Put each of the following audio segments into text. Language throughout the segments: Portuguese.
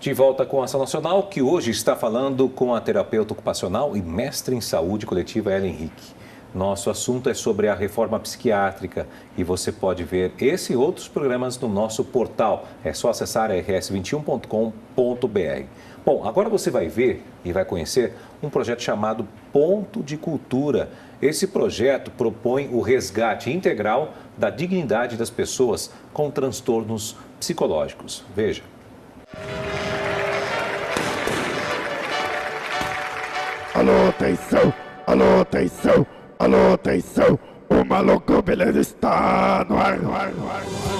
De volta com a Ação Nacional, que hoje está falando com a terapeuta ocupacional e mestre em saúde coletiva, Ellen Henrique. Nosso assunto é sobre a reforma psiquiátrica e você pode ver esse e outros programas no nosso portal. É só acessar rs21.com.br. Bom, agora você vai ver e vai conhecer um projeto chamado Ponto de Cultura. Esse projeto propõe o resgate integral da dignidade das pessoas com transtornos psicológicos. Veja. Alô, atenção! Alô, atenção! Alô, atenção! O Maluco Beleza está no ar, no ar, no ar, no ar.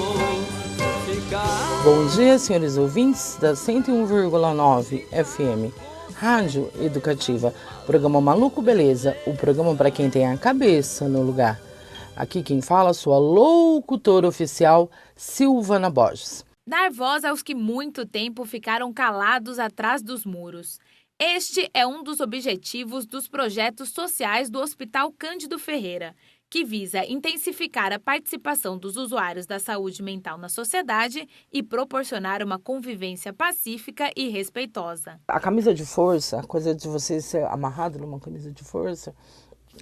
Bom dia, senhores ouvintes da 101,9 FM, Rádio Educativa. Programa Maluco Beleza, o programa para quem tem a cabeça no lugar. Aqui quem fala, sua locutora oficial, Silvana Borges. Dar voz aos que muito tempo ficaram calados atrás dos muros. Este é um dos objetivos dos projetos sociais do Hospital Cândido Ferreira, que visa intensificar a participação dos usuários da saúde mental na sociedade e proporcionar uma convivência pacífica e respeitosa. A camisa de força, a coisa de você ser amarrado numa camisa de força,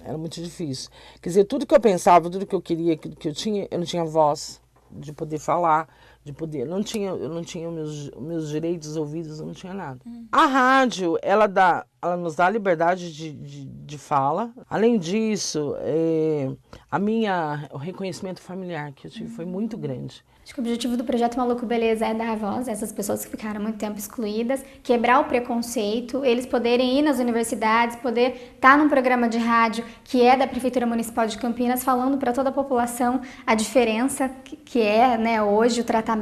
era muito difícil. Quer dizer, tudo que eu pensava, tudo que eu queria, que eu não tinha voz de poder falar, de poder, eu não tinha meus direitos ouvidos, eu não tinha nada. A rádio, ela nos dá a liberdade de fala. Além disso, o reconhecimento familiar que eu tive foi muito grande. Acho que o objetivo do Projeto Maluco Beleza é dar voz a essas pessoas que ficaram muito tempo excluídas, quebrar o preconceito, eles poderem ir nas universidades, poder estar num programa de rádio que é da Prefeitura Municipal de Campinas, falando para toda a população a diferença que é, né, hoje o tratamento.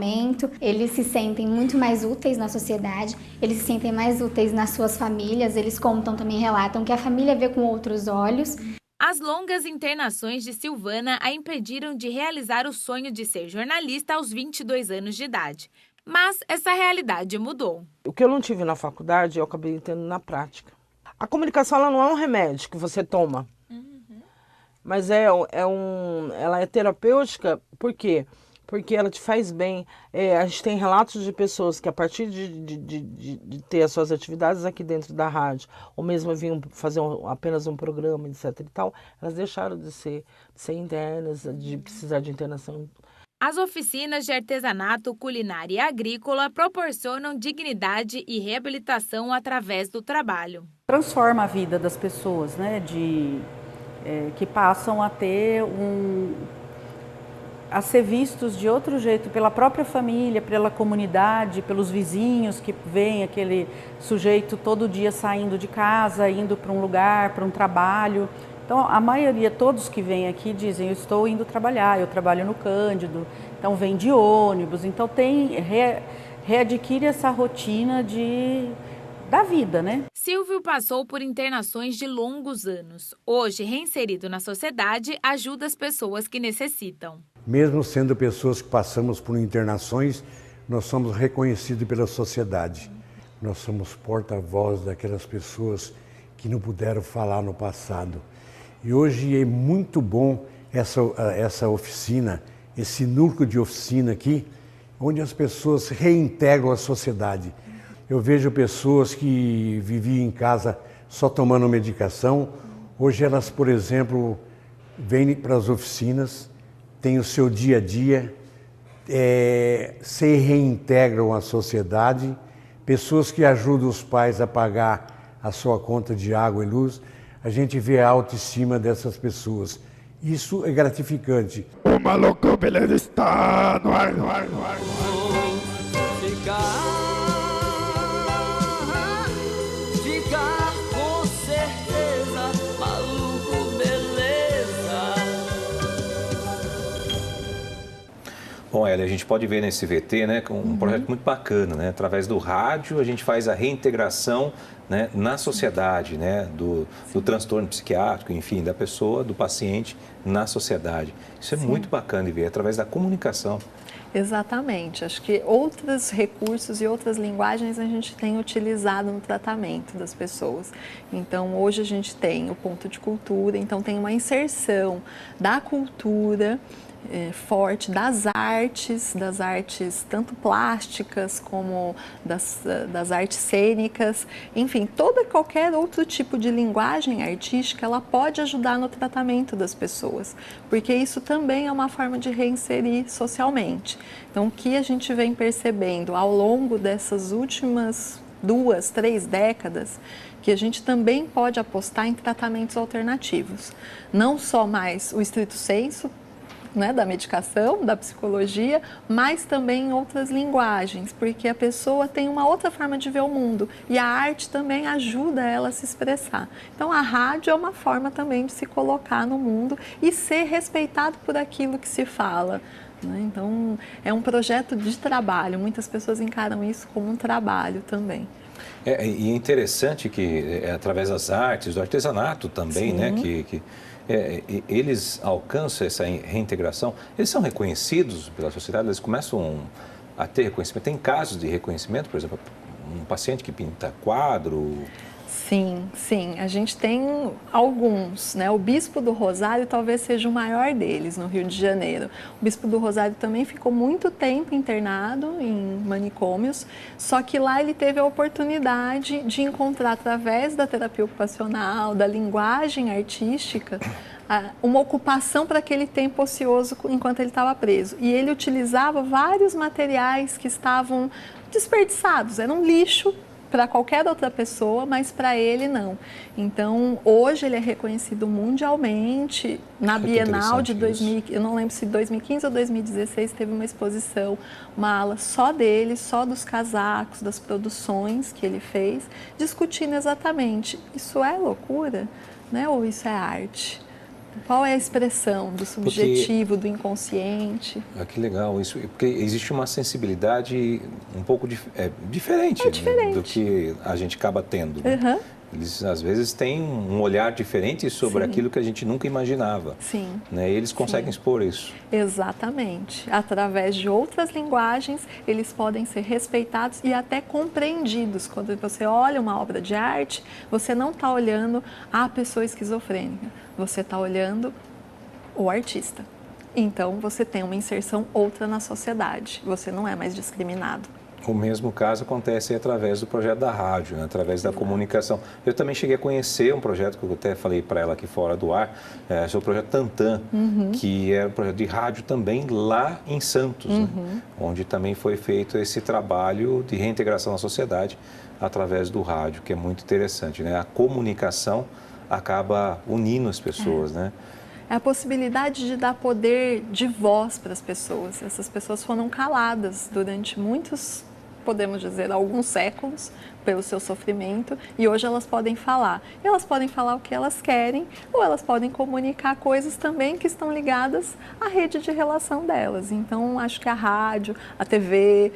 Eles se sentem muito mais úteis na sociedade, eles se sentem mais úteis nas suas famílias, eles contam também, relatam que a família vê com outros olhos. As longas internações de Silvana a impediram de realizar o sonho de ser jornalista aos 22 anos de idade. Mas essa realidade mudou. O que eu não tive na faculdade, eu acabei tendo na prática. A comunicação ela não é um remédio que você toma. Mas ela é terapêutica, por quê? Porque ela te faz bem. A gente tem relatos de pessoas que a partir de ter as suas atividades aqui dentro da rádio, ou mesmo vinham fazer apenas um programa, etc e tal, elas deixaram de ser internas, de precisar de internação. As oficinas de artesanato, culinária e agrícola proporcionam dignidade e reabilitação através do trabalho. Transforma a vida das pessoas, né, que passam a ter a ser vistos de outro jeito pela própria família, pela comunidade, pelos vizinhos que veem aquele sujeito todo dia saindo de casa, indo para um lugar, para um trabalho. Então, a maioria, todos que vêm aqui dizem, eu estou indo trabalhar, eu trabalho no Cândido, então vem de ônibus, então readquire essa rotina da vida, né? Silvio passou por internações de longos anos. Hoje, reinserido na sociedade, ajuda as pessoas que necessitam. Mesmo sendo pessoas que passamos por internações, nós somos reconhecidos pela sociedade. Nós somos porta-voz daquelas pessoas que não puderam falar no passado. E hoje é muito bom essa oficina, esse núcleo de oficina aqui, onde as pessoas reintegram a sociedade. Eu vejo pessoas que viviam em casa só tomando medicação. Hoje elas, por exemplo, vêm para as oficinas, têm o seu dia a dia, se reintegram à sociedade. Pessoas que ajudam os pais a pagar a sua conta de água e luz. A gente vê a autoestima dessas pessoas. Isso é gratificante. O Maluco Beleza está no ar, no ar, no ar, no ar. Bom, Elia, a gente pode ver nesse VT, né, um projeto muito bacana, né? Através do rádio, a gente faz a reintegração, né, na sociedade, né, do transtorno psiquiátrico, enfim, da pessoa, do paciente na sociedade. Isso é muito bacana de ver, através da comunicação. Exatamente. Acho que outros recursos e outras linguagens a gente tem utilizado no tratamento das pessoas. Então, hoje a gente tem o ponto de cultura, então tem uma inserção da cultura forte das artes tanto plásticas como das artes cênicas, enfim, qualquer outro tipo de linguagem artística, ela pode ajudar no tratamento das pessoas, porque isso também é uma forma de reinserir socialmente. Então, o que a gente vem percebendo ao longo dessas últimas 2, 3 décadas, que a gente também pode apostar em tratamentos alternativos, não só mais o estrito sensu, né, da medicação, da psicologia, mas também em outras linguagens, porque a pessoa tem uma outra forma de ver o mundo e a arte também ajuda ela a se expressar. Então a rádio é uma forma também de se colocar no mundo e ser respeitado por aquilo que se fala. Então é um projeto de trabalho, muitas pessoas encaram isso como um trabalho também. E é interessante que através das artes, do artesanato também, né, que eles alcançam essa reintegração, eles são reconhecidos pela sociedade, eles começam a ter reconhecimento. Tem casos de reconhecimento, por exemplo, um paciente que pinta quadro. Sim, a gente tem alguns, né? O Bispo do Rosário talvez seja o maior deles no Rio de Janeiro. O Bispo do Rosário também ficou muito tempo internado em manicômios, só que lá ele teve a oportunidade de encontrar, através da terapia ocupacional, da linguagem artística, uma ocupação para aquele tempo ocioso enquanto ele estava preso. E ele utilizava vários materiais que estavam desperdiçados, era um lixo para qualquer outra pessoa, mas para ele não. Então, hoje ele é reconhecido mundialmente. Na Bienal de 2000, eu não lembro se 2015 ou 2016 teve uma exposição, uma ala só dele, só dos casacos, das produções que ele fez, discutindo exatamente, isso é loucura, né? Ou isso é arte? Qual é a expressão do subjetivo, do inconsciente? Que legal isso, porque existe uma sensibilidade um pouco diferente, do que a gente acaba tendo. Né? Eles, às vezes, têm um olhar diferente sobre aquilo que a gente nunca imaginava. Né? E eles conseguem expor isso. Exatamente. Através de outras linguagens, eles podem ser respeitados e até compreendidos. Quando você olha uma obra de arte, você não está olhando a pessoa esquizofrênica, você está olhando o artista. Então, você tem uma inserção outra na sociedade, você não é mais discriminado. O mesmo caso acontece através do projeto da rádio, né? Através da comunicação. Eu também cheguei a conhecer um projeto que eu até falei para ela aqui fora do ar, é o projeto Tantan, que era um projeto de rádio também lá em Santos, né? Onde também foi feito esse trabalho de reintegração na sociedade através do rádio, que é muito interessante, né? A comunicação acaba unindo as pessoas, né? É a possibilidade de dar poder de voz para as pessoas. Essas pessoas foram caladas durante muitos, podemos dizer, alguns séculos pelo seu sofrimento e hoje elas podem falar. E elas podem falar o que elas querem ou elas podem comunicar coisas também que estão ligadas à rede de relação delas. Então, acho que a rádio, a TV,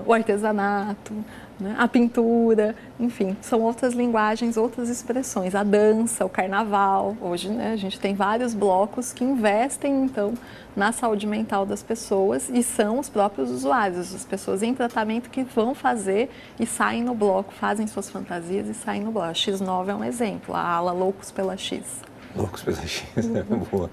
o artesanato, né, a pintura, enfim, são outras linguagens, outras expressões. A dança, o carnaval. Hoje, né, a gente tem vários blocos que investem, então, na saúde mental das pessoas e são os próprios usuários, as pessoas em tratamento que vão fazer e saem no bloco, fazem suas fantasias e saem no bloco. A X9 é um exemplo, a ala Loucos pela X. Loucos pela X, boa.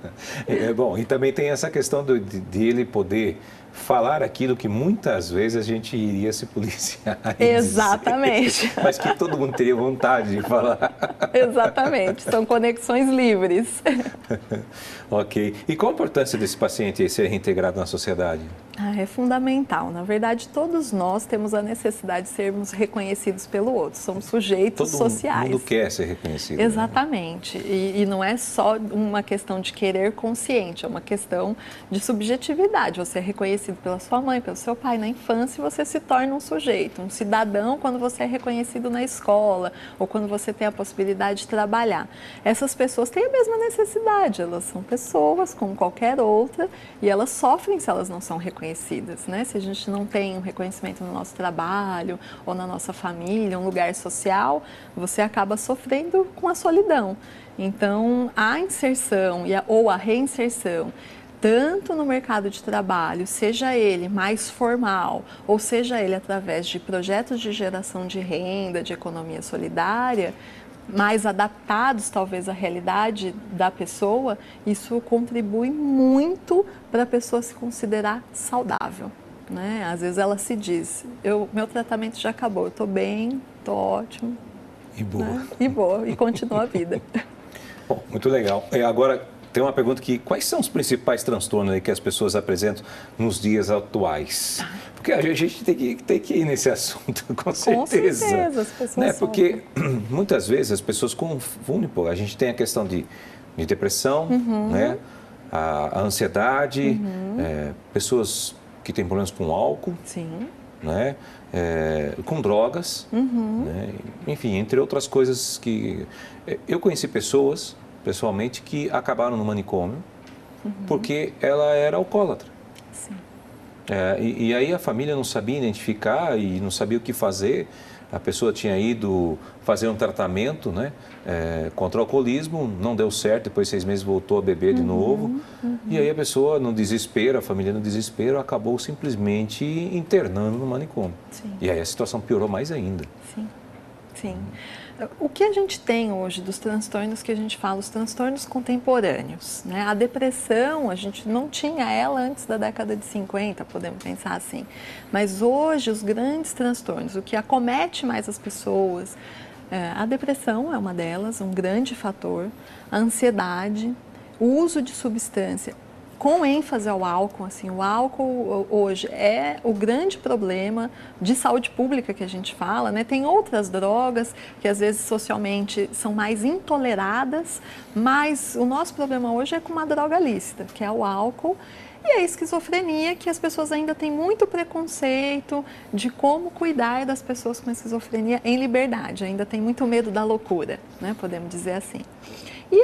Bom, e também tem essa questão de ele poder falar aquilo que muitas vezes a gente iria se policiar. Exatamente. Dizer, mas que todo mundo teria vontade de falar. Exatamente, são conexões livres. Ok. E qual a importância desse paciente ser reintegrado na sociedade? É fundamental. Na verdade, todos nós temos a necessidade de sermos reconhecidos pelo outro. Somos sujeitos sociais. Todo mundo quer ser reconhecido. Exatamente. Né? E não é só uma questão de querer consciente, é uma questão de subjetividade. Você é reconhecido pela sua mãe, pelo seu pai na infância e você se torna um sujeito, um cidadão quando você é reconhecido na escola ou quando você tem a possibilidade de trabalhar. Essas pessoas têm a mesma necessidade, elas são pessoas como qualquer outra e elas sofrem se elas não são reconhecidas. Né? Se a gente não tem um reconhecimento no nosso trabalho ou na nossa família, um lugar social, você acaba sofrendo com a solidão. Então, a inserção ou a reinserção, tanto no mercado de trabalho, seja ele mais formal, ou seja ele através de projetos de geração de renda, de economia solidária, mais adaptados talvez à realidade da pessoa, isso contribui muito para a pessoa se considerar saudável, né? Às vezes ela se diz, meu tratamento já acabou, eu estou bem, estou ótimo. E boa. Né? E boa, e continua a vida. Bom, muito legal. Agora, tem uma pergunta aqui, quais são os principais transtornos aí que as pessoas apresentam nos dias atuais? Porque a gente tem que ir nesse assunto, com certeza. Com certeza, as pessoas né? Porque muitas vezes as pessoas confundem, pô, a gente tem a questão de depressão, né? A ansiedade, pessoas que têm problemas com álcool, Sim. né? Com drogas, né? Enfim, entre outras coisas que... Eu conheci pessoas, pessoalmente, que acabaram no manicômio porque ela era alcoólatra. Sim. E aí a família não sabia identificar e não sabia o que fazer. A pessoa tinha ido fazer um tratamento, né, contra o alcoolismo, não deu certo, depois de 6 meses voltou a beber de novo. E aí a pessoa, no desespero, a família no desespero, acabou simplesmente internando no manicômio. Sim. E aí a situação piorou mais ainda. Sim, sim. O que a gente tem hoje dos transtornos que a gente fala, os transtornos contemporâneos, né? A depressão, a gente não tinha ela antes da década de 50, podemos pensar assim. Mas hoje os grandes transtornos, o que acomete mais as pessoas, a depressão é uma delas, um grande fator, a ansiedade, o uso de substância, com ênfase ao álcool, assim, o álcool hoje é o grande problema de saúde pública que a gente fala, né? Tem outras drogas que às vezes socialmente são mais intoleradas, mas o nosso problema hoje é com uma droga lícita, que é o álcool, e a esquizofrenia, que as pessoas ainda têm muito preconceito de como cuidar das pessoas com esquizofrenia em liberdade, ainda tem muito medo da loucura, né? Podemos dizer assim. E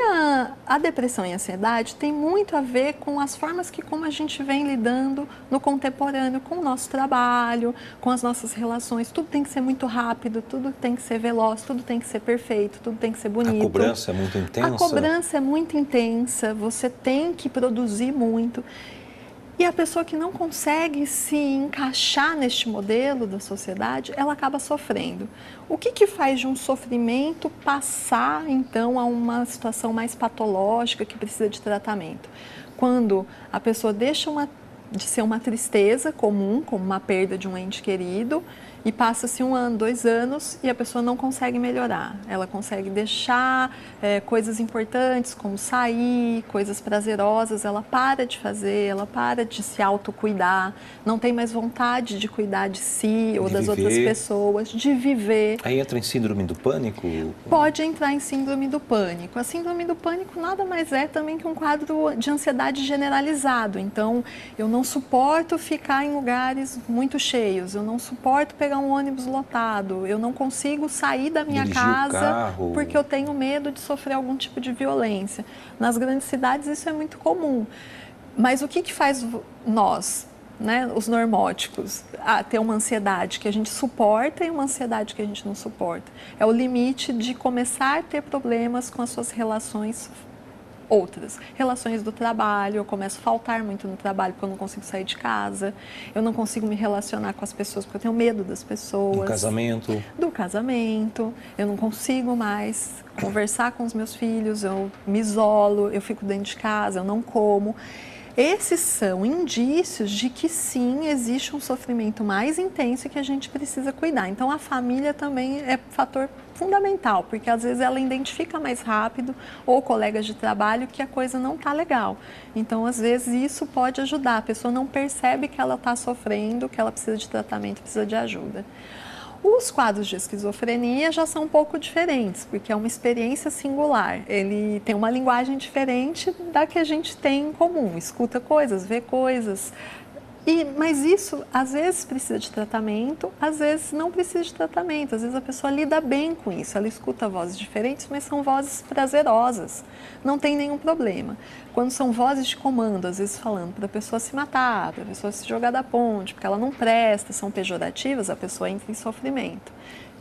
a depressão e a ansiedade tem muito a ver com as formas como a gente vem lidando no contemporâneo com o nosso trabalho, com as nossas relações. Tudo tem que ser muito rápido, tudo tem que ser veloz, tudo tem que ser perfeito, tudo tem que ser bonito. A cobrança é muito intensa? A cobrança é muito intensa, você tem que produzir muito. E a pessoa que não consegue se encaixar neste modelo da sociedade, ela acaba sofrendo. O que faz de um sofrimento passar, então, a uma situação mais patológica que precisa de tratamento? Quando a pessoa deixa de ser uma tristeza comum, como uma perda de um ente querido, e passa-se 1 ano, 2 anos e a pessoa não consegue melhorar. Ela consegue deixar coisas importantes, como sair, coisas prazerosas, ela para de fazer, ela para de se autocuidar, não tem mais vontade de cuidar de si ou das outras pessoas, de viver. Aí entra em síndrome do pânico? Pode entrar em síndrome do pânico. A síndrome do pânico nada mais é também que um quadro de ansiedade generalizado. Então, eu não suporto ficar em lugares muito cheios, eu não suporto pegar um ônibus lotado, eu não consigo sair da minha casa porque eu tenho medo de sofrer algum tipo de violência. Nas grandes cidades isso é muito comum. Mas o que faz nós, né, os normóticos, a ter uma ansiedade que a gente suporta e uma ansiedade que a gente não suporta? É o limite de começar a ter problemas com as suas relações outras. Relações do trabalho, eu começo a faltar muito no trabalho porque eu não consigo sair de casa, eu não consigo me relacionar com as pessoas porque eu tenho medo das pessoas. Do casamento. Do casamento, eu não consigo mais conversar com os meus filhos, eu me isolo, eu fico dentro de casa, eu não como. Esses são indícios de que sim, existe um sofrimento mais intenso e que a gente precisa cuidar. Então a família também é fator fundamental, porque às vezes ela identifica mais rápido, ou colegas de trabalho, que a coisa não está legal. Então às vezes isso pode ajudar, a pessoa não percebe que ela está sofrendo, que ela precisa de tratamento, precisa de ajuda. Os quadros de esquizofrenia já são um pouco diferentes, porque é uma experiência singular. Ele tem uma linguagem diferente da que a gente tem em comum, escuta coisas, vê coisas. Mas isso, às vezes, precisa de tratamento, às vezes não precisa de tratamento. Às vezes a pessoa lida bem com isso, ela escuta vozes diferentes, mas são vozes prazerosas, não tem nenhum problema. Quando são vozes de comando, às vezes falando para a pessoa se matar, para a pessoa se jogar da ponte, porque ela não presta, são pejorativas, a pessoa entra em sofrimento.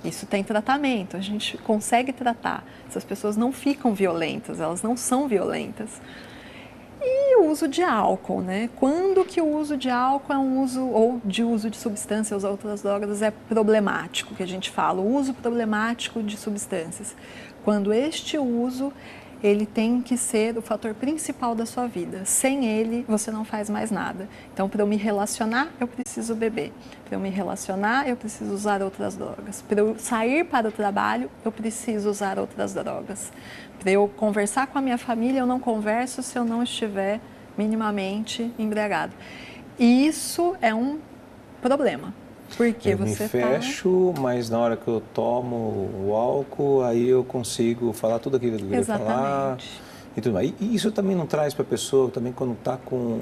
Isso tem tratamento, a gente consegue tratar. Essas pessoas não ficam violentas, elas não são violentas. E o uso de álcool, né? Quando que o uso de álcool é um uso, ou de uso de substâncias ou outras drogas é problemático, que a gente fala, o uso problemático de substâncias? Quando este uso, ele tem que ser o fator principal da sua vida. Sem ele, você não faz mais nada. Então, para eu me relacionar, eu preciso beber. Para eu me relacionar, eu preciso usar outras drogas. Para eu sair para o trabalho, eu preciso usar outras drogas. Para eu conversar com a minha família, eu não converso se eu não estiver minimamente embriagado. E isso é um problema. Porque eu me fecho, mas na hora que eu tomo o álcool, aí eu consigo falar tudo aquilo que eu deveria falar. E tudo mais. E isso também não traz para a pessoa, também quando está com...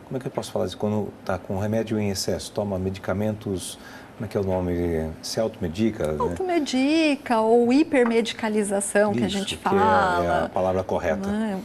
como é que eu posso falar isso? Quando está com remédio em excesso, toma medicamentos... Como é que é o nome? Se automedica? Automedica, né? Ou hipermedicalização, isso, que a gente fala. É a palavra correta. Né?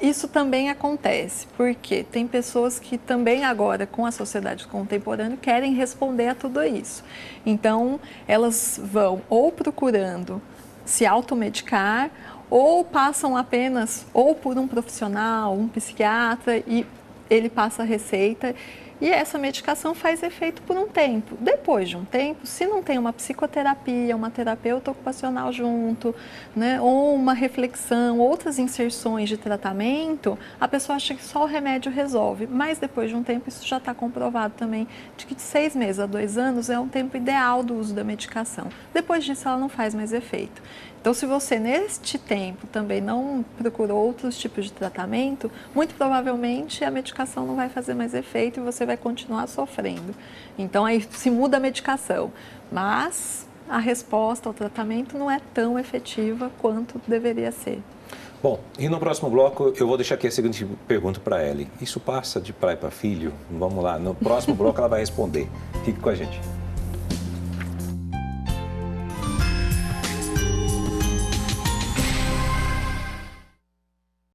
Isso também acontece, porque tem pessoas que também agora, com a sociedade contemporânea, querem responder a tudo isso. Então, elas vão ou procurando se automedicar, ou passam apenas ou por um profissional, um psiquiatra, e ele passa a receita. E essa medicação faz efeito por um tempo. Depois de um tempo, se não tem uma psicoterapia, uma terapeuta ocupacional junto, né, ou uma reflexão, outras inserções de tratamento, a pessoa acha que só o remédio resolve. Mas depois de um tempo, isso já está comprovado também, de que de 6 meses a 2 anos é um tempo ideal do uso da medicação. Depois disso, ela não faz mais efeito. Então, se você, neste tempo, também não procurou outros tipos de tratamento, muito provavelmente a medicação não vai fazer mais efeito e você vai continuar sofrendo. Então, aí se muda a medicação, mas a resposta ao tratamento não é tão efetiva quanto deveria ser. Bom, e no próximo bloco eu vou deixar aqui a seguinte pergunta para a Ellie. Isso passa de pai para filho? Vamos lá, no próximo bloco ela vai responder. Fique com a gente.